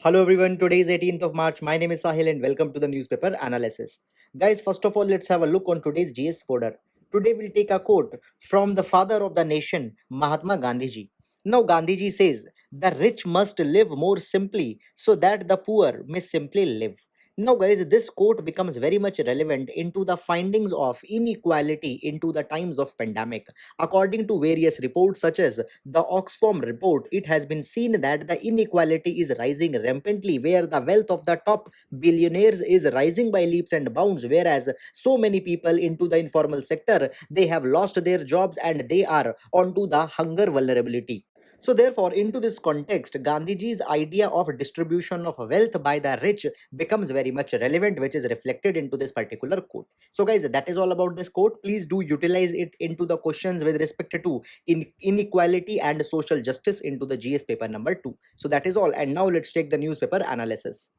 Hello everyone, today is 18th of March. My name is Sahil and welcome to the newspaper analysis. Guys, first of all, let's have a look on today's GS folder. Today we'll take a quote from the father of the nation, Mahatma Gandhi ji. Now Gandhi ji says, the rich must live more simply so that the poor may simply live. Now guys, this quote becomes very much relevant into the findings of inequality into the times of pandemic. According to various reports such as the Oxfam report, it has been seen that the inequality is rising rampantly, where the wealth of the top billionaires is rising by leaps and bounds, whereas so many people into the informal sector, they have lost their jobs and they are onto the hunger vulnerability. So therefore, into this context, Gandhiji's idea of distribution of wealth by the rich becomes very much relevant, which is reflected into this particular quote. So guys, that is all about this quote. Please do utilize it into the questions with respect to inequality and social justice into the GS paper number 2. So that is all. And now let's take the newspaper analysis.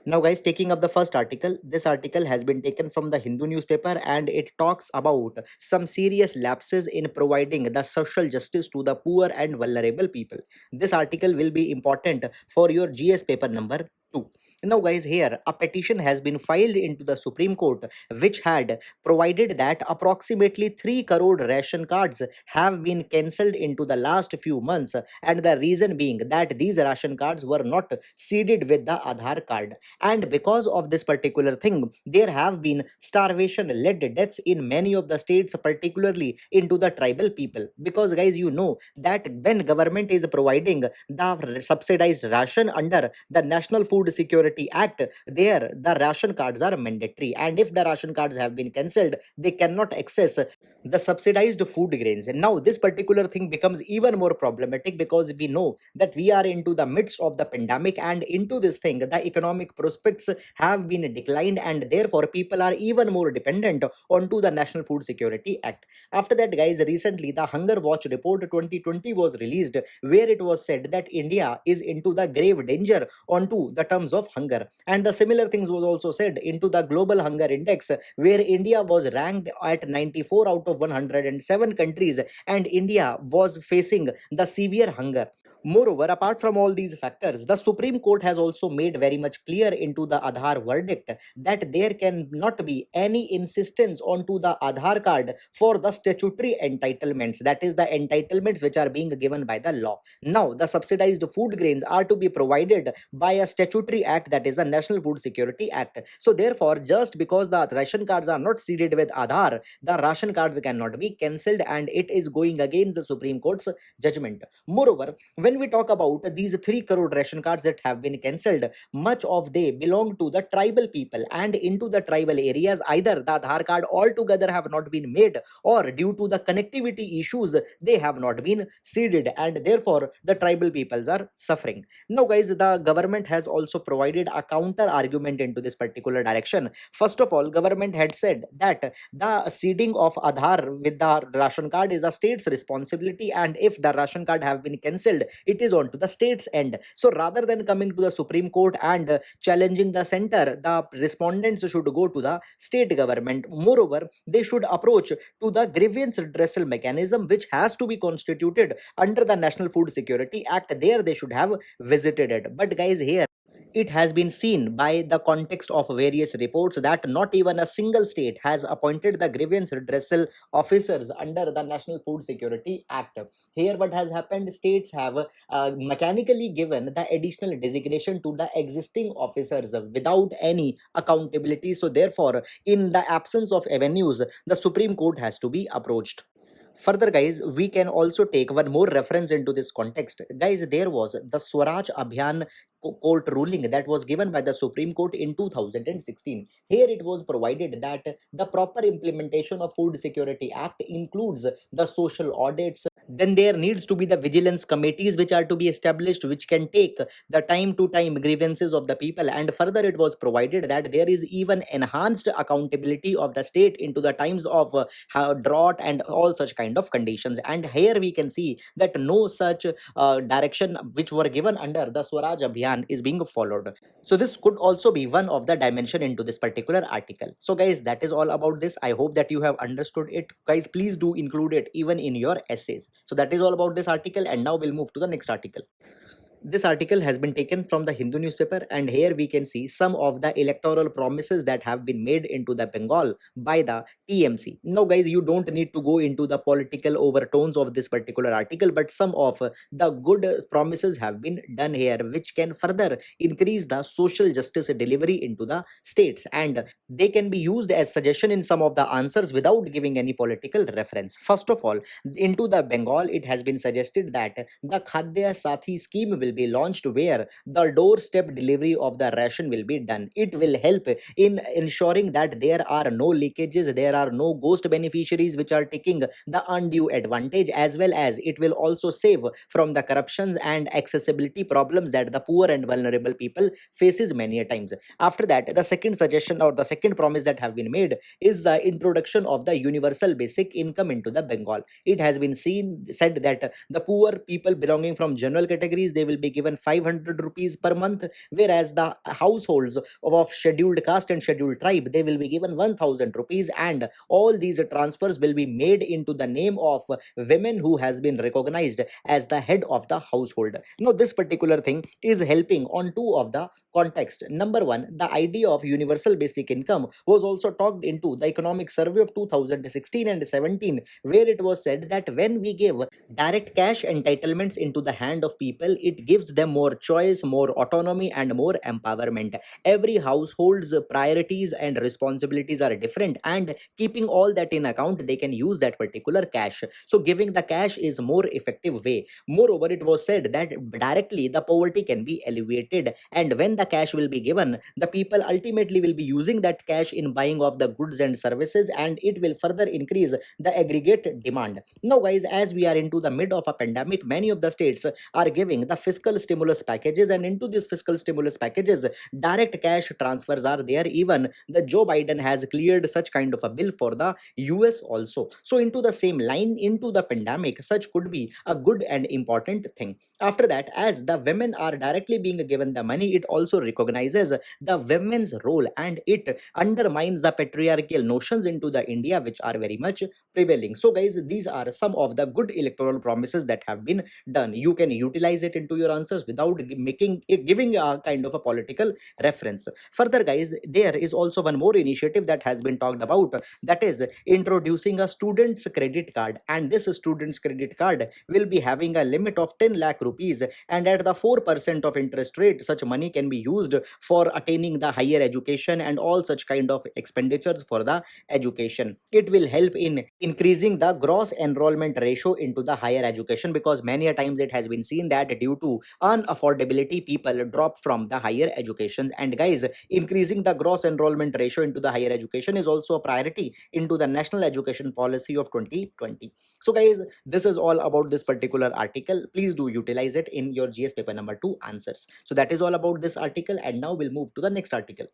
Now, guys, taking up the first article, this article has been taken from the Hindu newspaper and it talks about some serious lapses in providing the social justice to the poor and vulnerable people. This article will be important for your GS paper number 2. Now, guys, here a petition has been filed into the Supreme Court which had provided that approximately 3 crore ration cards have been cancelled into the last few months, and the reason being that these ration cards were not seeded with the Aadhaar card, and because of this particular thing there have been starvation led deaths in many of the states, particularly into the tribal people. Because guys, you know that when government is providing the subsidized ration under the National Food Security Act, there the ration cards are mandatory, and if the ration cards have been cancelled, they cannot access the subsidized food grains. And now this particular thing becomes even more problematic because we know that we are into the midst of the pandemic, and into this thing the economic prospects have been declined, and therefore people are even more dependent onto the National Food Security Act. After that, guys, recently the Hunger Watch report 2020 was released, where it was said that India is into the grave danger onto the terms of hunger, and the similar things was also said into the global hunger index, where India was ranked at 94 out of 107 countries, and India was facing the severe hunger. Moreover, apart from all these factors, the Supreme Court has also made very much clear into the Aadhaar verdict that there cannot be any insistence onto the Aadhaar card for the statutory entitlements, that is, the entitlements which are being given by the law. Now, the subsidized food grains are to be provided by a statutory act, that is the National Food Security Act. So, therefore, just because the ration cards are not seeded with Aadhaar, the ration cards cannot be cancelled, and it is going against the Supreme Court's judgment. Moreover, when we talk about these 3 crore ration cards that have been cancelled, much of they belong to the tribal people, and into the tribal areas either the Aadhaar card altogether have not been made, or due to the connectivity issues they have not been seeded, and therefore the tribal peoples are suffering. Now guys, the government has also provided a counter argument into this particular direction. First of all, government had said that the seeding of Aadhaar with the ration card is a state's responsibility, and if the ration card have been cancelled, it is on to the state's end. So rather than coming to the Supreme Court and challenging the center, the respondents should go to the state government. Moreover, they should approach to the grievance redressal mechanism which has to be constituted under the National Food Security Act. There they should have visited it. But guys, here it has been seen by the context of various reports that not even a single state has appointed the grievance redressal officers under the National Food Security Act. Here, what has happened, states have mechanically given the additional designation to the existing officers without any accountability. So, therefore, in the absence of avenues, the Supreme Court has to be approached. Further, guys, we can also take one more reference into this context. Guys, there was the Swaraj Abhiyan court ruling that was given by the Supreme Court in 2016. Here it was provided that the proper implementation of Food Security Act includes the social audits. Then there needs to be the vigilance committees which are to be established, which can take the time to time grievances of the people. And further, it was provided that there is even enhanced accountability of the state into the times of drought and all such kind of conditions. And here we can see that no such direction which were given under the Swaraj Abhiyan is being followed. So this could also be one of the dimension into this particular article. So guys, that is all about this. I hope that you have understood it. Guys, please do include it even in your essays. So that is all about this article, and now we'll move to the next article. This article has been taken from the Hindu newspaper, and here we can see some of the electoral promises that have been made into the Bengal by the TMC. Now, guys, you don't need to go into the political overtones of this particular article, but some of the good promises have been done here, which can further increase the social justice delivery into the states, and they can be used as suggestion in some of the answers without giving any political reference. First of all, into the Bengal, it has been suggested that the Khadya Sathi scheme will be launched where the doorstep delivery of the ration will be done. It will help in ensuring that there are no leakages, there are no ghost beneficiaries which are taking the undue advantage, as well as it will also save from the corruptions and accessibility problems that the poor and vulnerable people faces many a times. After that, the second suggestion or the second promise that have been made is the introduction of the universal basic income into the Bengal. It has been said that the poor people belonging from general categories, they will be given 500 rupees per month, whereas the households of scheduled caste and scheduled tribe, they will be given 1000 rupees, and all these transfers will be made into the name of women who has been recognized as the head of the household. Now, this particular thing is helping on two of the context. Number one, the idea of universal basic income was also talked into the economic survey of 2016 and 17, where it was said that when we give direct cash entitlements into the hand of people, it gives them more choice, more autonomy, and more empowerment. Every household's priorities and responsibilities are different, and keeping all that in account, they can use that particular cash. So giving the cash is more effective way. Moreover, it was said that directly the poverty can be alleviated, and when the cash will be given, the people ultimately will be using that cash in buying of the goods and services, and it will further increase the aggregate demand. Now, guys, as we are into the mid of a pandemic, many of the states are giving the fiscal stimulus packages, and into these fiscal stimulus packages, direct cash transfers are there. Even the Joe Biden has cleared such kind of a bill for the US also. So, into the same line, into the pandemic, such could be a good and important thing. After that, as the women are directly being given the money, it also recognizes the women's role, and it undermines the patriarchal notions into the India which are very much prevailing. So, guys, these are some of the good electoral promises that have been done. You can utilize it into your answers without making it giving a kind of a political reference. Further, guys, there is also one more initiative that has been talked about, that is introducing a student's credit card, and this student's credit card will be having a limit of 10 lakh rupees, and at the 4% of interest rate, such money can be used for attaining the higher education and all such kind of expenditures for the education. It will help in increasing the gross enrollment ratio into the higher education, because many a times it has been seen that due to unaffordability, people drop from the higher educations. And guys, increasing the gross enrollment ratio into the higher education is also a priority into the national education policy of 2020. So, guys, this is all about this particular article. Please do utilize it in your GS paper number 2 answers. So that is all about this article, and now we'll move to the next article.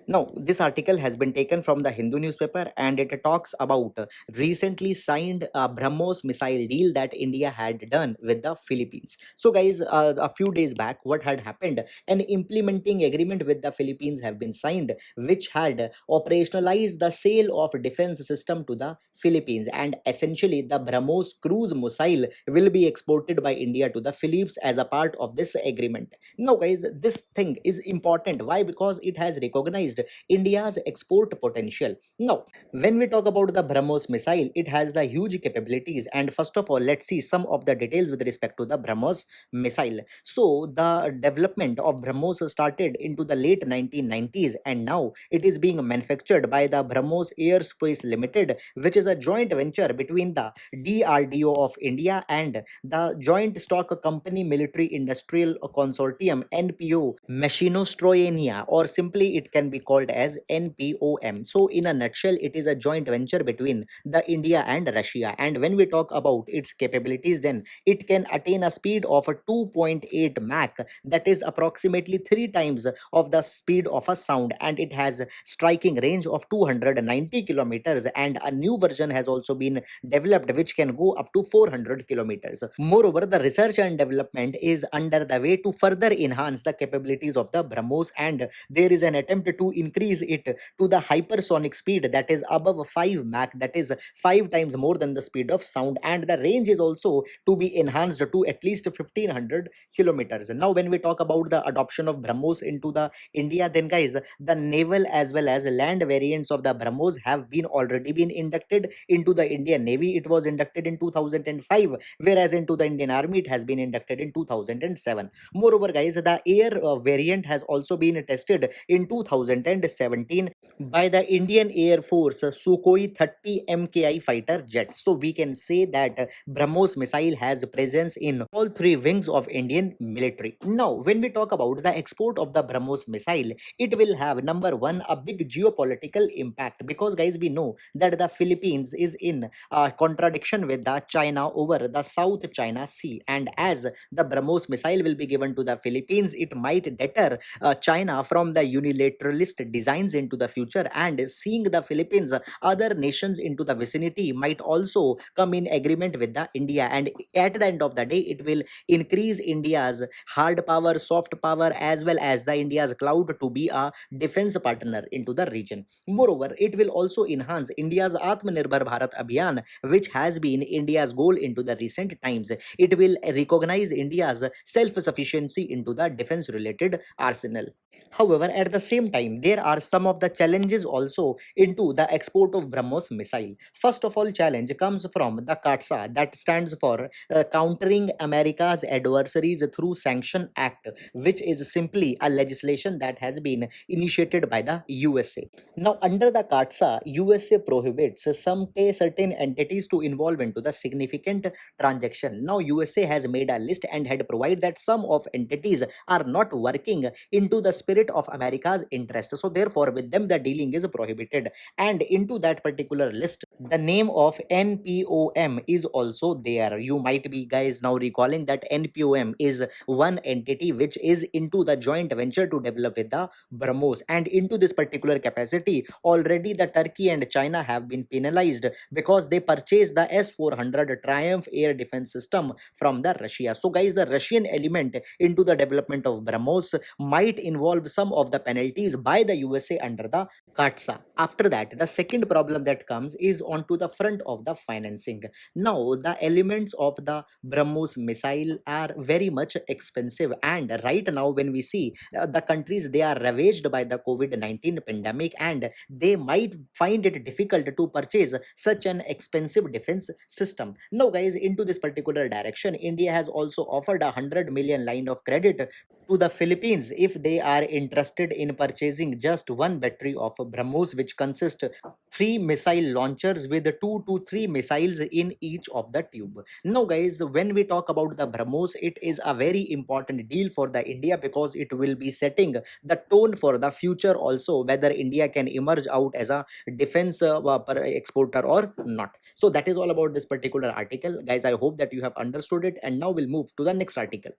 Now, this article has been taken from the Hindu newspaper, and it talks about recently signed BrahMos missile deal that India had done with the Philippines. So, guys, a few days back, what had happened? An implementing agreement with the Philippines have been signed, which had operationalized the sale of defense system to the Philippines, and essentially the BrahMos cruise missile will be exported by India to the Philippines as a part of this agreement. Now, guys, this thing is important. Why? Because it has recognized India's export potential. Now, when we talk about the BrahMos missile, it has the huge capabilities. And first of all, let's see some of the details with respect to the BrahMos missile. So, the development of BrahMos started into the late 1990s, and now it is being manufactured by the BrahMos Aerospace Limited, which is a joint venture between the DRDO of India and the Joint Stock Company Military Industrial Consortium NPO Machinostroyenia, or simply it can be called as NPOM. So, in a nutshell, it is a joint venture between the India and Russia. And when we talk about its capabilities, then it can attain a speed of a 2.8 Mach, that is approximately 3 times of the speed of a sound, and it has striking range of 290 kilometers. And a new version has also been developed which can go up to 400 kilometers. Moreover, the research and development is under the way to further enhance the capabilities of the BrahMos, and there is an attempt to increase it to the hypersonic speed that is above 5 Mach, that is 5 times more than the speed of sound, and the range is also to be enhanced to at least 1500 kilometers. Now, when we talk about the adoption of BrahMos into the India, then guys, the naval as well as land variants of the BrahMos have been already been inducted into the Indian Navy. It was inducted in 2005, whereas into the Indian Army it has been inducted in 2007. Moreover, guys, the air variant has also been tested in 2017 by the Indian Air Force Sukhoi 30 MKI fighter jets. So we can say that BrahMos missile has presence in all three wings of Indian military. Now, when we talk about the export of the BrahMos missile, it will have number one a big geopolitical impact, because guys, we know that the Philippines is in contradiction with the China over the South China Sea, and as the BrahMos missile will be given to the Philippines, it might deter China from the unilateralist designs into the future, and seeing the Philippines, other nations into the vicinity might also come in agreement with the India, and at the end of the day, it will increase India's hard power, soft power, as well as the India's cloud to be a defense partner into the region. Moreover, it will also enhance India's Atmanirbhar Bharat Abhiyan, which has been India's goal into the recent times. It will recognize India's self-sufficiency into the defense-related arsenal. However, at the same time, there are some of the challenges also into the export of BrahMos missile. First of all, challenge comes from the CAATSA, that stands for Countering America's Adversaries Through Sanction Act, which is simply a legislation that has been initiated by the USA. Now, under the CAATSA, USA prohibits some certain entities to involve into the significant transaction. Now, USA has made a list and had provided that some of entities are not working into the spirit of America's interest. So, therefore, with them the dealing is prohibited. And into that particular list, the name of NPOM is also there. You might be guys now recalling that NPOM is one entity which is into the joint venture to develop with the BrahMos, and into this particular capacity already the Turkey and China have been penalized because they purchased the S-400 Triumph air defense system from the Russia. So guys, the Russian element into the development of BrahMos might involve some of the penalties by the USA under the CAATSA. After that, the second problem that comes is onto the front of the financing. Now, the elements of the BrahMos missile are very much expensive, and right now when we see the countries, they are ravaged by the COVID-19 pandemic, and they might find it difficult to purchase such an expensive defense system. Now guys, into this particular direction, India has also offered a 100 million line of credit to the Philippines if they are interested in purchasing just one battery of BrahMos, which consists three missile launchers with 2 to 3 missiles in each of the tube. Now guys, when we talk about the BrahMos, it is a very important deal for the India, because it will be setting the tone for the future also, whether India can emerge out as a defense exporter or not. So that is all about this particular article, guys. I hope that you have understood it, and now we'll move to the next article.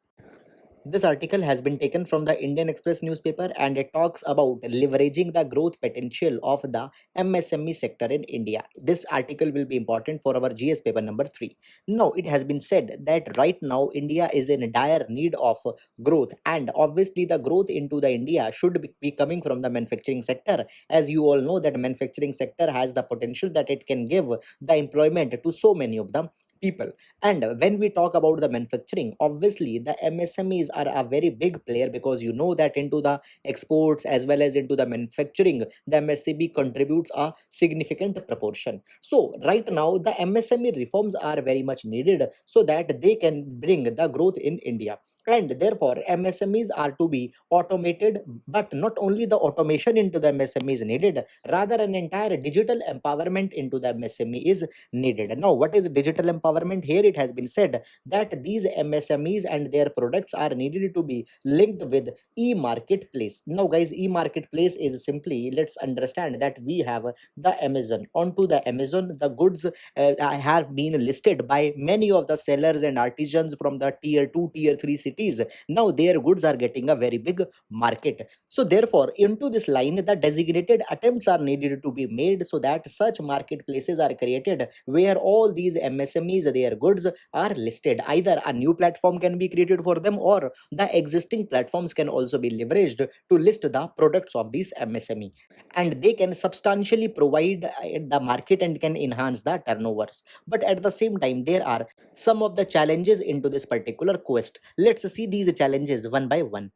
This article has been taken from the Indian Express newspaper, and it talks about leveraging the growth potential of the MSME sector in India. This article will be important for our GS paper number 3. Now, it has been said that right now India is in dire need of growth, and obviously the growth into the India should be coming from the manufacturing sector. As you all know that manufacturing sector has the potential that it can give the employment to so many of them people. And when we talk about the manufacturing, obviously the MSMEs are a very big player, because you know that into the exports as well as into the manufacturing, the MSME contributes a significant proportion. So right now the MSME reforms are very much needed so that they can bring the growth in India. And therefore MSMEs are to be automated, but not only the automation into the MSME is needed, rather an entire digital empowerment into the MSME is needed. Now, what is digital empowerment? Here it has been said that these MSMEs and their products are needed to be linked with e-marketplace. Now guys, e-marketplace is simply, let's understand that we have the Amazon. Onto the Amazon, the goods have been listed by many of the sellers and artisans from the tier 2, tier 3 cities. Now their goods are getting a very big market. So therefore, into this line, the designated attempts are needed to be made so that such marketplaces are created where all these MSMEs MSMEs, their goods are listed. Either a new platform can be created for them, or the existing platforms can also be leveraged to list the products of these MSME, and they can substantially provide the market and can enhance the turnovers. But at the same time, there are some of the challenges into this particular quest. Let's see these challenges one by one.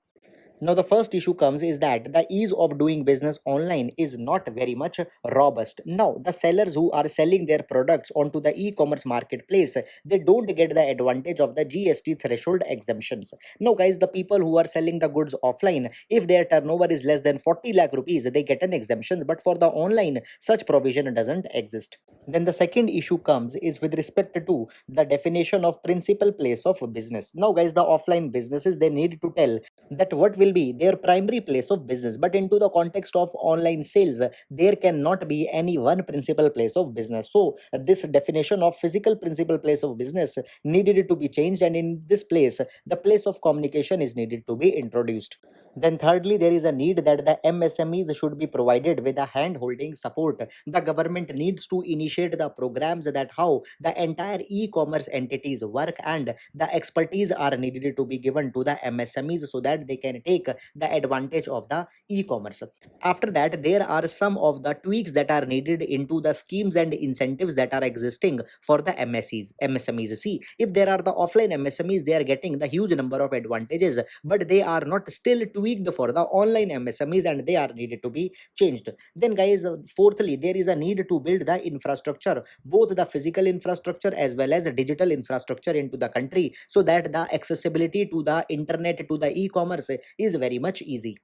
Now, the first issue comes is that the ease of doing business online is not very much robust. Now, the sellers who are selling their products onto the e-commerce marketplace, they don't get the advantage of the GST threshold exemptions. Now, guys, the people who are selling the goods offline, if their turnover is less than 40 lakh rupees, they get an exemption. But for the online, such provision doesn't exist. Then the second issue comes is with respect to the definition of principal place of business. Now, guys, the offline businesses, they need to tell that what will be their primary place of business, but into the context of online sales, there cannot be any one principal place of business. So this definition of physical principal place of business needed to be changed, and in this place, the place of communication is needed to be introduced. Then thirdly, there is a need that the MSMEs should be provided with a hand holding support. The government needs to initiate the programs that how the entire e-commerce entities work, and the expertise are needed to be given to the MSMEs so that they can take the advantage of the e-commerce. After that, there are some of the tweaks that are needed into the schemes and incentives that are existing for the MSMEs. See, if there are the offline MSMEs, they are getting the huge number of advantages, but they are not still tweaked for the online MSMEs, and they are needed to be changed. Then, guys, fourthly, there is a need to build the infrastructure, both the physical infrastructure as well as digital infrastructure into the country, so that the accessibility to the internet, to the e-commerce is very much easy.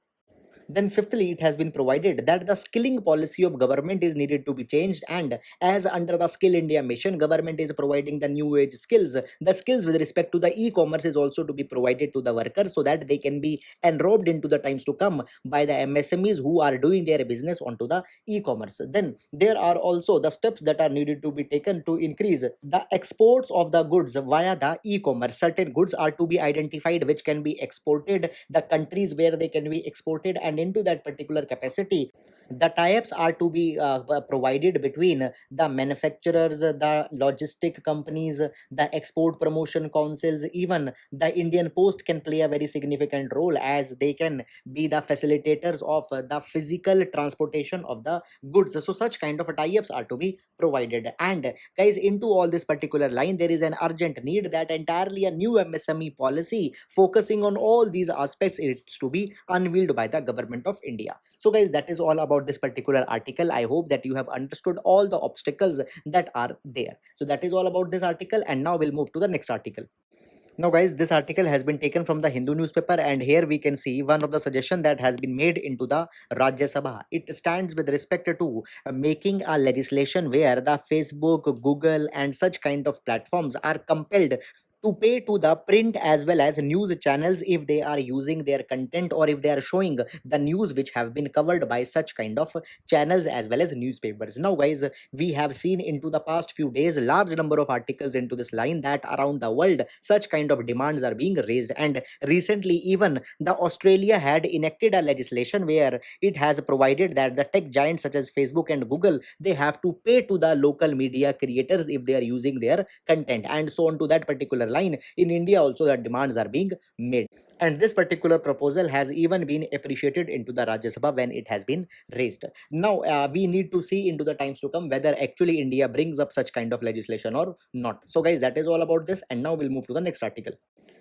Then fifthly, it has been provided that the skilling policy of government is needed to be changed, and as under the Skill India mission, government is providing the new age skills. The skills with respect to the e-commerce is also to be provided to the workers so that they can be enrobed into the times to come by the MSMEs who are doing their business onto the e-commerce. Then there are also the steps that are needed to be taken to increase the exports of the goods via the e-commerce. Certain goods are to be identified which can be exported, the countries where they can be exported, and into that particular capacity, the tie-ups are to be provided between the manufacturers, the logistic companies, the export promotion councils. Even the Indian Post can play a very significant role, as they can be the facilitators of the physical transportation of the goods. So such kind of tie-ups are to be provided. And guys, into all this particular line, there is an urgent need that entirely a new MSME policy focusing on all these aspects is to be unveiled by the government of India. So guys, that is all about this particular article. I hope that you have understood all the obstacles that are there. So that is all about this article, and now we'll move to the next article. Now, guys, this article has been taken from the Hindu newspaper, and here we can see one of the suggestion that has been made into the Rajya Sabha. It stands with respect to making a legislation where the Facebook, Google, and such kind of platforms are compelled to pay to the print as well as news channels if they are using their content, or if they are showing the news which have been covered by such kind of channels as well as newspapers. Now, guys, we have seen into the past few days large number of articles into this line that around the world such kind of demands are being raised, and recently even the Australia had enacted a legislation where it has provided that the tech giants such as Facebook and Google, they have to pay to the local media creators if they are using their content, and so on to that particular line. In India also the demands are being made, and this particular proposal has even been appreciated into the Rajya Sabha when it has been raised. Now, we need to see into the times to come whether actually India brings up such kind of legislation or not. So, guys, that is all about this, and now we'll move to the next article.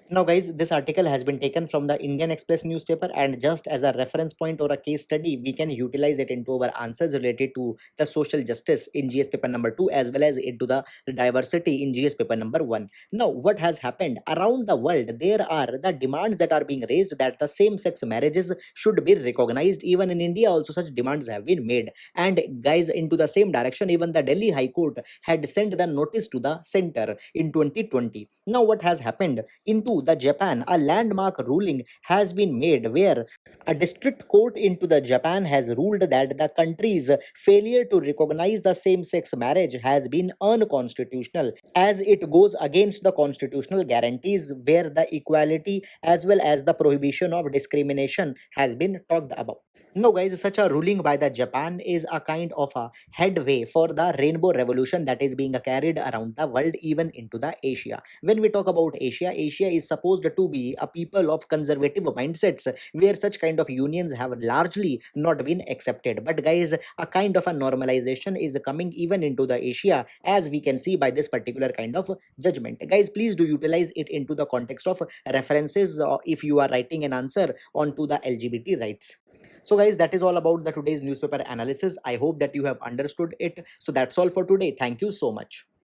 Now, guys, this article has been taken from the Indian Express newspaper, and just as a reference point or a case study, we can utilize it into our answers related to the social justice in GS paper number 2, as well as into the diversity in GS paper number 1. Now, what has happened around the world? There are the demands that are being raised that the same-sex marriages should be recognized. Even in India, also such demands have been made. And guys, into the same direction, even the Delhi High Court had sent the notice to the center in 2020. Now, what has happened? Into the Japan, a landmark ruling has been made where a district court into the Japan has ruled that the country's failure to recognize the same-sex marriage has been unconstitutional, as it goes against the constitutional guarantees where the equality as well as the prohibition of discrimination has been talked about. No, guys, such a ruling by the Japan is a kind of a headway for the rainbow revolution that is being carried around the world, even into the Asia. When we talk about Asia, Asia is supposed to be a people of conservative mindsets where such kind of unions have largely not been accepted. But guys, a kind of a normalization is coming even into the Asia, as we can see by this particular kind of judgment. Guys, please do utilize it into the context of references if you are writing an answer onto the LGBT rights. So guys, that is all about the today's newspaper analysis. I hope that you have understood it. So that's all for today. Thank you so much.